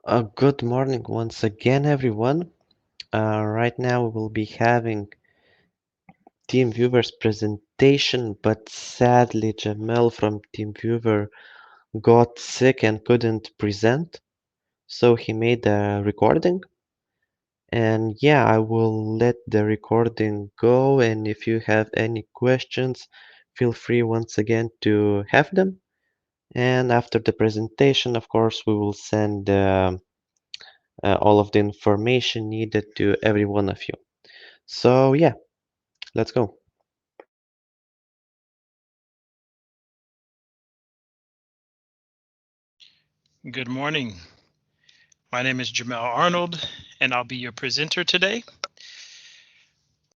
Good morning once again, everyone. Right now we will be having TeamViewer's presentation, but sadly Jamel from TeamViewer got sick and couldn't present, so he made a recording. And yeah, I will let the recording go, and if you have any questions, feel free once again to have them. And after the presentation, of course, we will send all of the information needed to every one of you. So yeah, let's go. Good morning. My name is Jamel Arnold, and I'll be your presenter today.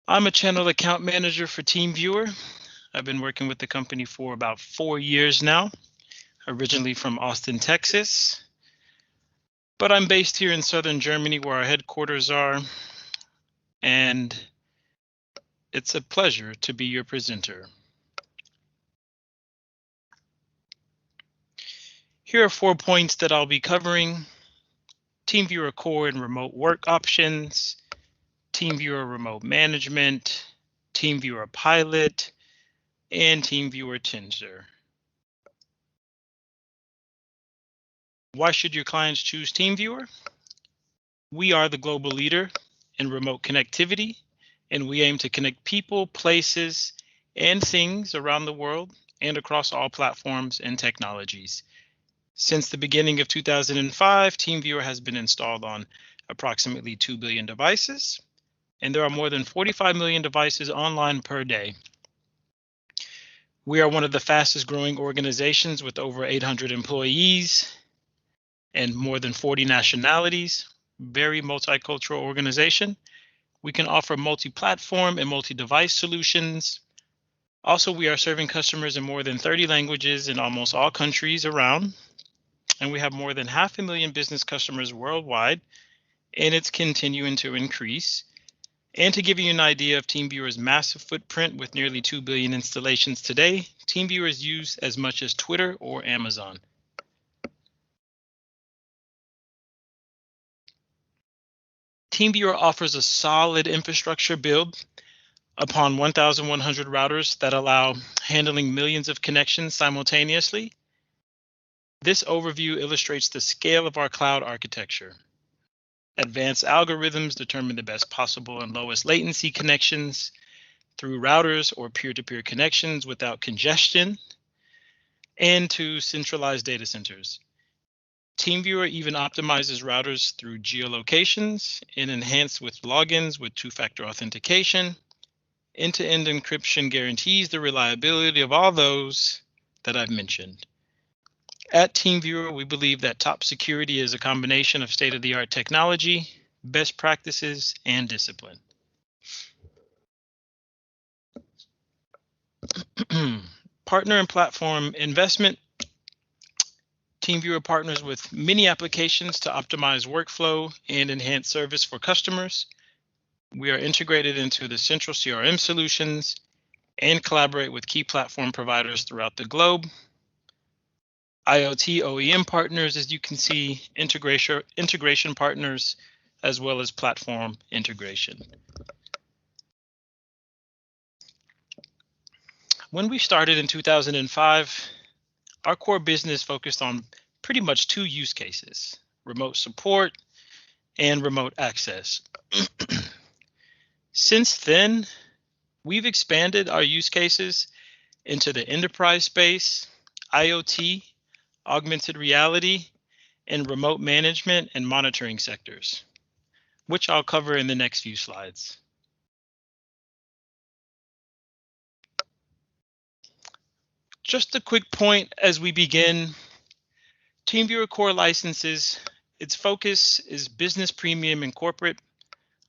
I'm a channel account manager for TeamViewer. I've been working with the company for about 4 years now, originally from Austin, Texas. But I'm based here in southern Germany where our headquarters are, and it's a pleasure to be your presenter. Here are 4 points that I'll be covering: TeamViewer core and remote work options, TeamViewer remote management, TeamViewer pilot, and TeamViewer Tinder. Why should your clients choose TeamViewer? We are the global leader in remote connectivity, and we aim to connect people, places, and things around the world and across all platforms and technologies. Since the beginning of 2005, TeamViewer has been installed on approximately 2 billion devices, and there are more than 45 million devices online per day. We are one of the fastest growing organizations with over 800 employees and more than 40 nationalities. Very multicultural organization. We can offer multi-platform and multi-device solutions. Also, we are serving customers in more than 30 languages in almost all countries around, and we have more than 500,000 business customers worldwide, and it's continuing to increase. And to give you an idea of TeamViewer's massive footprint with nearly 2 billion installations today, TeamViewer is used as much as Twitter or Amazon. TeamViewer offers a solid infrastructure build upon 1,100 routers that allow handling millions of connections simultaneously. This overview illustrates the scale of our cloud architecture. Advanced algorithms determine the best possible and lowest latency connections through routers or peer-to-peer connections without congestion, and to centralized data centers. TeamViewer even optimizes routers through geolocations and enhanced with logins with two-factor authentication. End-to-end encryption guarantees the reliability of all those that I've mentioned. At TeamViewer, we believe that top security is a combination of state-of-the-art technology, best practices, and discipline. Partner and platform investment. TeamViewer partners with many applications to optimize workflow and enhance service for customers. We are integrated into the central CRM solutions and collaborate with key platform providers throughout the globe. IoT OEM partners, as you can see, integration partners, as well as platform integration. When we started in 2005, our core business focused on pretty much 2 use cases: remote support and remote access. Since then, we've expanded our use cases into the enterprise space, IoT, augmented reality, and remote management and monitoring sectors, which I'll cover in the next few slides. Just a quick point as we begin. TeamViewer core licenses, its focus is business, premium, and corporate.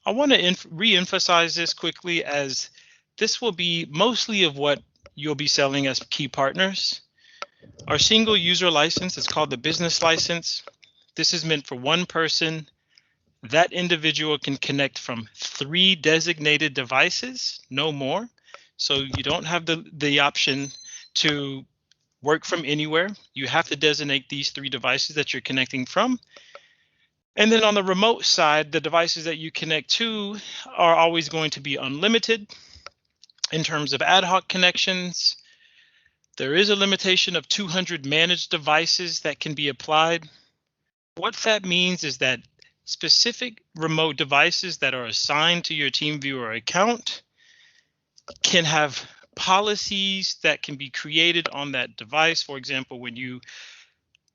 I want to re-emphasize this quickly, as this will be mostly of what you'll be selling as key partners. Our single user license is called the business license. This is meant for one person. That individual can connect from 3 designated devices, no more. So you don't have the option to work from anywhere. You have to designate these 3 devices that you're connecting from. And then on the remote side, the devices that you connect to are always going to be unlimited. In terms of ad hoc connections, there is a limitation of 200 managed devices that can be applied. What that means is that specific remote devices that are assigned to your TeamViewer account can have policies that can be created on that device. For example, when you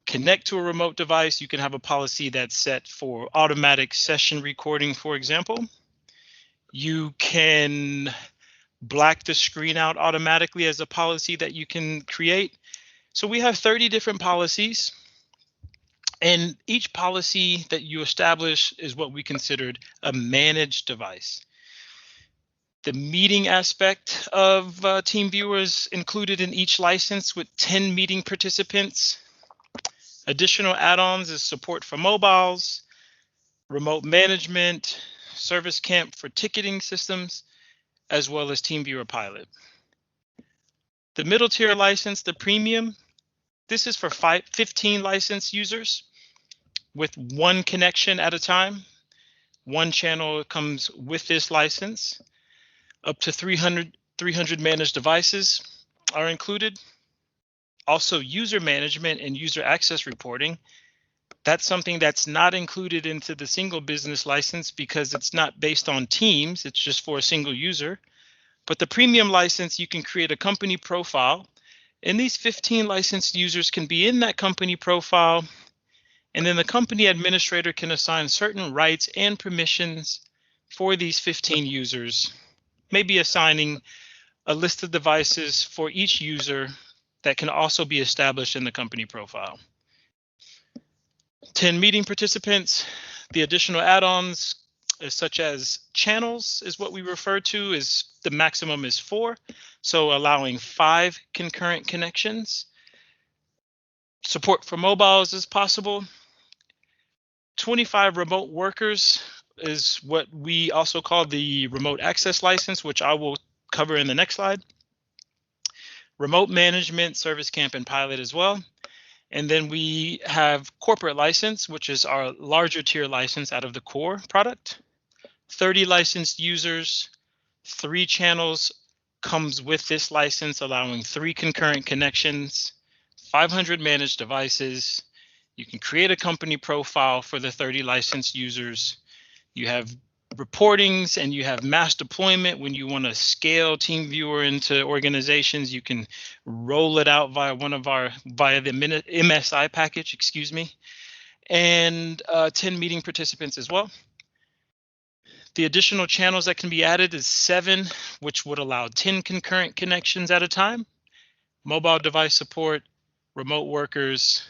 connect to a remote device, you can have a policy that's set for automatic session recording, for example. You can black the screen out automatically as a policy that you can create. So we have 30 different policies, and each policy that you establish is what we considered a managed device. The meeting aspect of TeamViewer is included in each license with 10 meeting participants. Additional add-ons is support for mobiles, remote management, service camp for ticketing systems, as well as TeamViewer Pilot. The middle tier license, the premium, this is for 15 licensed users with one connection at a time. One channel comes with this license. Up to 300 managed devices are included. Also, user management and user access reporting. That's something that's not included into the single business license because it's not based on teams. It's just for a single user. But the premium license, you can create a company profile, and these 15 licensed users can be in that company profile. And then the company administrator can assign certain rights and permissions for these 15 users, maybe assigning a list of devices for each user that can also be established in the company profile. 10 meeting participants, the additional add-ons such as channels is what we refer to as the maximum is 4. So allowing 5 concurrent connections. Support for mobiles is possible. 25 remote workers is what we also call the remote access license, which I will cover in the next slide. Remote management, service camp, and pilot as well. And then we have corporate license, which is our larger tier license out of the core product. 30 licensed users, 3 channels comes with this license, allowing 3 concurrent connections, 500 managed devices. You can create a company profile for the 30 licensed users. You have reportings and you have mass deployment. When you want to scale TeamViewer into organizations, you can roll it out via the MSI package, excuse me, and 10 meeting participants as well. The additional channels that can be added is 7, which would allow 10 concurrent connections at a time. Mobile device support, remote workers,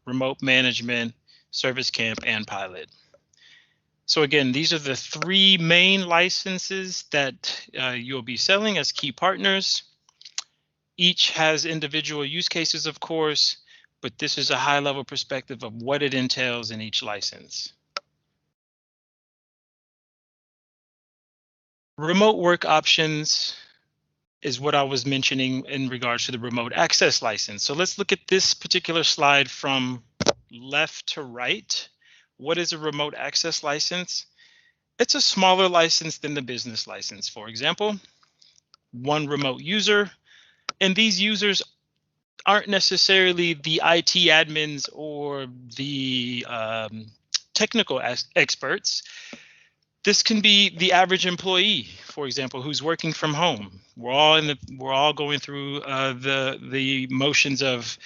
remote management, service camp, and pilot. So again, these are the 3 main licenses that you'll be selling as key partners. Each has individual use cases, of course, but this is a high-level perspective of what it entails in each license. Remote work options is what I was mentioning in regards to the remote access license. So let's look at this particular slide from left to right. What is a remote access license? It's a smaller license than the business license. For example, 1 remote user, and these users aren't necessarily the IT admins or the technical experts. This can be the average employee, for example, who's working from home. We're all going through the motions of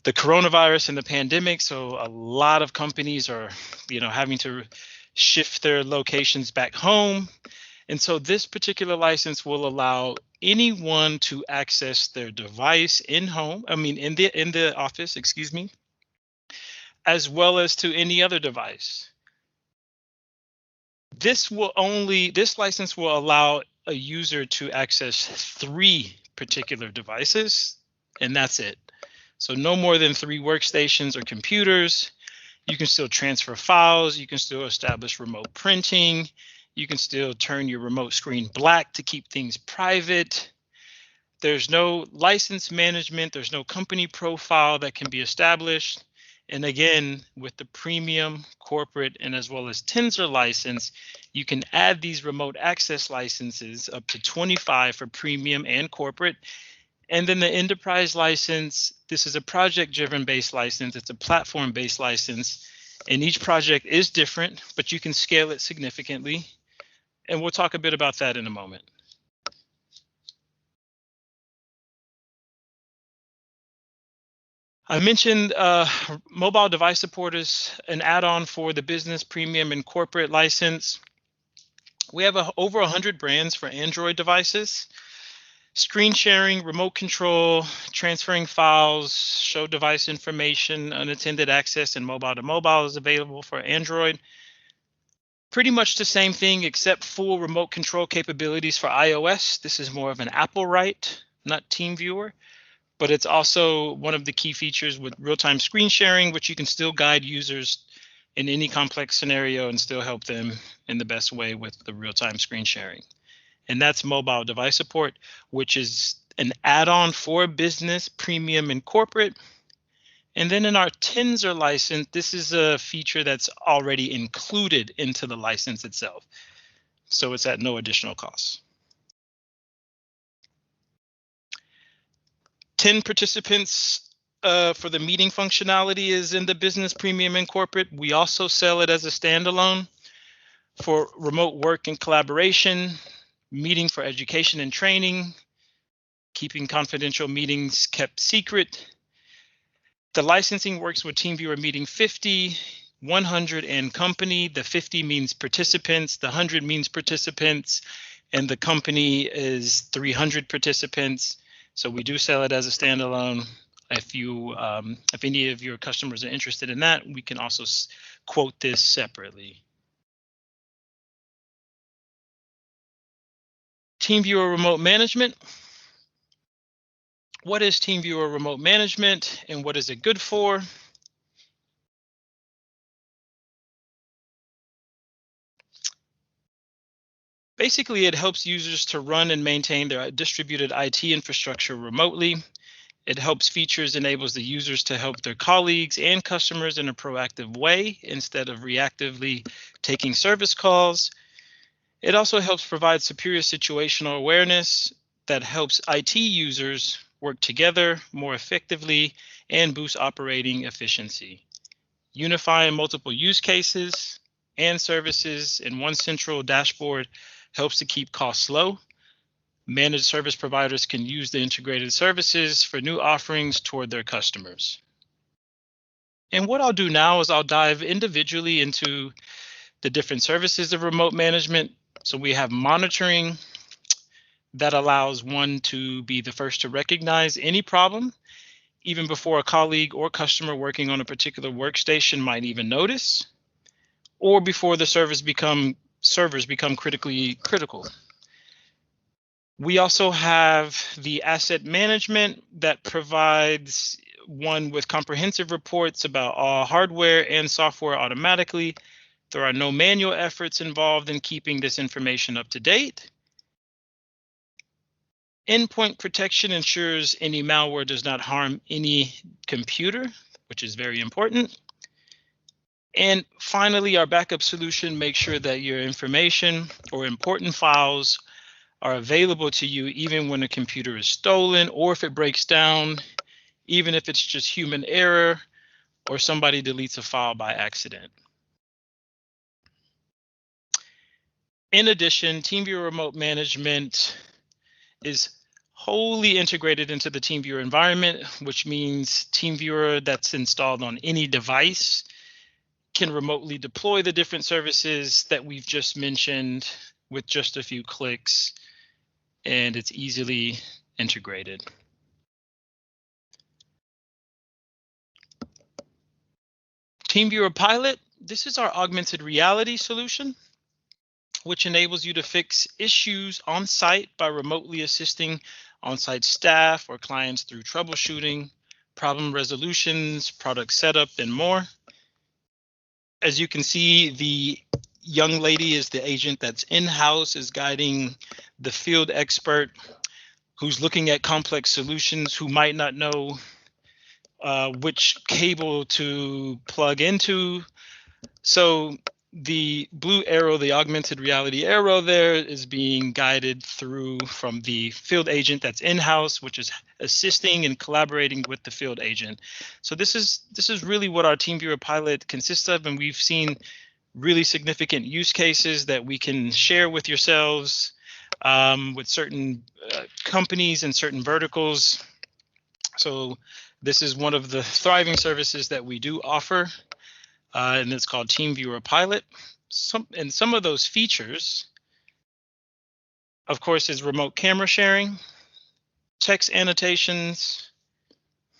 the coronavirus and the pandemic. So a lot of companies are, having to shift their locations back home. And so this particular license will allow anyone to access their device in the office, excuse me, as well as to any other device. This license will allow a user to access 3 particular devices, and that's it. So no more than 3 workstations or computers. You can still transfer files. You can still establish remote printing. You can still turn your remote screen black to keep things private. There's no license management. There's no company profile that can be established. And again, with the premium, corporate, and as well as Tensor license, you can add these remote access licenses up to 25 for premium and corporate. And then the enterprise license, this is a project-driven based license. It's a platform-based license. And each project is different, but you can scale it significantly. And we'll talk a bit about that in a moment. I mentioned mobile device support is an add-on for the business, premium, and corporate license. We have over 100 brands for Android devices. Screen sharing, remote control, transferring files, show device information, unattended access, and mobile to mobile is available for Android. Pretty much the same thing except full remote control capabilities for iOS. This is more of an Apple right, not TeamViewer. But it's also one of the key features with real-time screen sharing, which you can still guide users in any complex scenario and still help them in the best way with the real-time screen sharing. And that's mobile device support, which is an add-on for business, premium, and corporate. And then in our Tensor license, this is a feature that's already included into the license itself. So it's at no additional cost. 10 participants for the meeting functionality is in the business, premium, and corporate. We also sell it as a standalone for remote work and collaboration, meeting for education and training, keeping confidential meetings kept secret. The licensing works with TeamViewer Meeting 50, 100, and company. The 50 means participants, the 100 means participants, and the company is 300 participants. So we do sell it as a standalone. If any of your customers are interested in that, we can also quote this separately. TeamViewer Remote Management. What is TeamViewer Remote Management and what is it good for? Basically, it helps users to run and maintain their distributed IT infrastructure remotely. It helps features enables the users to help their colleagues and customers in a proactive way instead of reactively taking service calls. It also helps provide superior situational awareness that helps IT users work together more effectively and boost operating efficiency. Unifying multiple use cases and services in one central dashboard helps to keep costs low. Managed service providers can use the integrated services for new offerings toward their customers. And what I'll do now is I'll dive individually into the different services of remote management. So we have monitoring that allows one to be the first to recognize any problem, even before a colleague or customer working on a particular workstation might even notice, or before the servers become critical. We also have the asset management that provides one with comprehensive reports about all hardware and software automatically. There are no manual efforts involved in keeping this information up to date. Endpoint protection ensures any malware does not harm any computer, which is very important. And finally, our backup solution makes sure that your information or important files are available to you even when a computer is stolen or if it breaks down, even if it's just human error or somebody deletes a file by accident. In addition, TeamViewer Remote Management is wholly integrated into the TeamViewer environment, which means TeamViewer that's installed on any device can remotely deploy the different services that we've just mentioned with just a few clicks, and it's easily integrated. TeamViewer Pilot, this is our augmented reality solution, which enables you to fix issues on site by remotely assisting on-site staff or clients through troubleshooting, problem resolutions, product setup, and more. As you can see, the young lady is the agent that's in-house, is guiding the field expert who's looking at complex solutions, who might not know which cable to plug into. So the blue arrow, the augmented reality arrow there, is being guided through from the field agent that's in-house, which is assisting and collaborating with the field agent. So this is really what our TeamViewer pilot consists of, and we've seen really significant use cases that we can share with yourselves, with certain companies and certain verticals. So this is one of the thriving services that we do offer, and it's called TeamViewer Pilot. Some of those features, of course, is remote camera sharing, text annotations,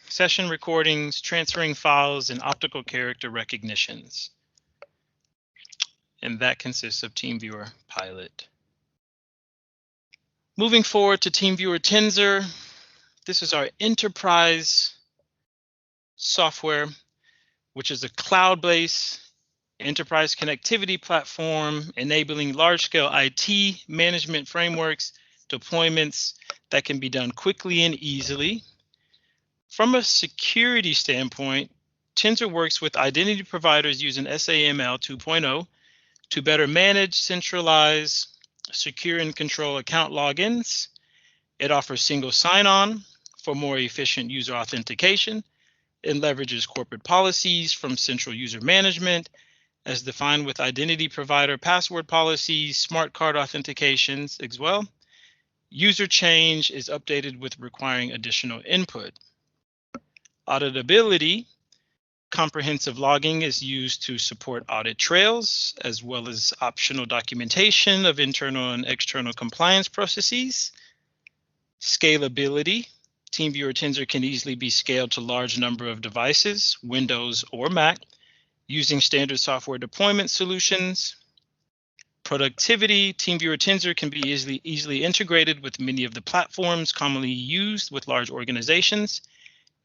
session recordings, transferring files, and optical character recognitions. And that consists of TeamViewer Pilot. Moving forward to TeamViewer Tensor, this is our enterprise software, which is a cloud-based enterprise connectivity platform enabling large-scale IT management frameworks, deployments that can be done quickly and easily. From a security standpoint, Tensor works with identity providers using SAML 2.0 to better manage, centralize, secure, and control account logins. It offers single sign-on for more efficient user authentication. It leverages corporate policies from central user management as defined with identity provider password policies, smart card authentications as well. User change is updated with requiring additional input. Auditability, comprehensive logging is used to support audit trails, as well as optional documentation of internal and external compliance processes. Scalability, TeamViewer Tensor can easily be scaled to large number of devices, Windows or Mac, using standard software deployment solutions. Productivity, TeamViewer Tensor can be easily integrated with many of the platforms commonly used with large organizations.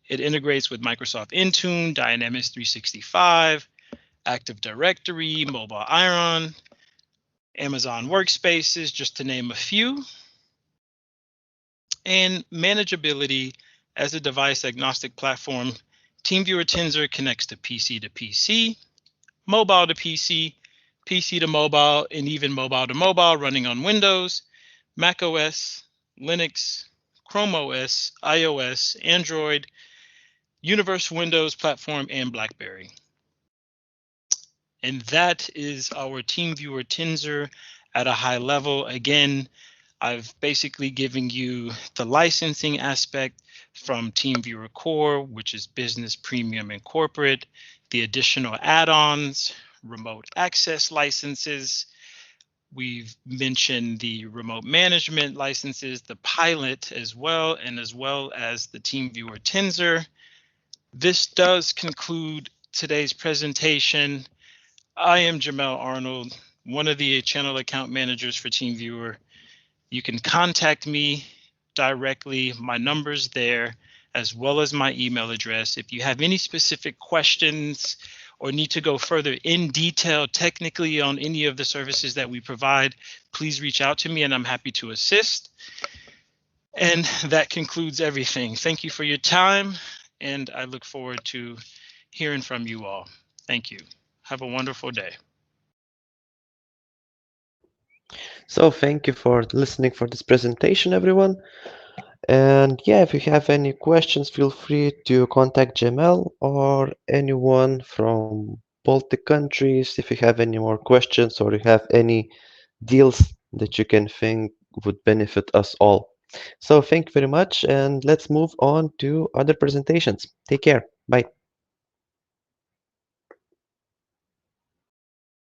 It integrates with Microsoft Intune, Dynamics 365, Active Directory, Mobile Iron, Amazon Workspaces, just to name a few. And manageability, as a device agnostic platform, TeamViewer Tensor connects to PC, mobile to PC, PC to mobile, and even mobile to mobile running on Windows, Mac OS, Linux, Chrome OS, iOS, Android, Universal Windows platform, and BlackBerry. And that is our TeamViewer Tensor at a high level. Again, I've basically given you the licensing aspect from TeamViewer Core, which is Business, Premium, and Corporate, the additional add-ons, remote access licenses. We've mentioned the remote management licenses, the pilot as well, and as well as the TeamViewer Tensor. This does conclude today's presentation. I am Jamel Arnold, one of the channel account managers for TeamViewer. You can contact me directly. My number's there, as well as my email address. If you have any specific questions or need to go further in detail technically on any of the services that we provide, please reach out to me and I'm happy to assist. And that concludes everything. Thank you for your time, and I look forward to hearing from you all. Thank you. Have a wonderful day. So thank you for listening for this presentation, everyone. And yeah, if you have any questions, feel free to contact Jamel or anyone from Baltic countries. If you have any more questions or you have any deals that you can think would benefit us all. So thank you very much, and let's move on to other presentations. Take care. Bye.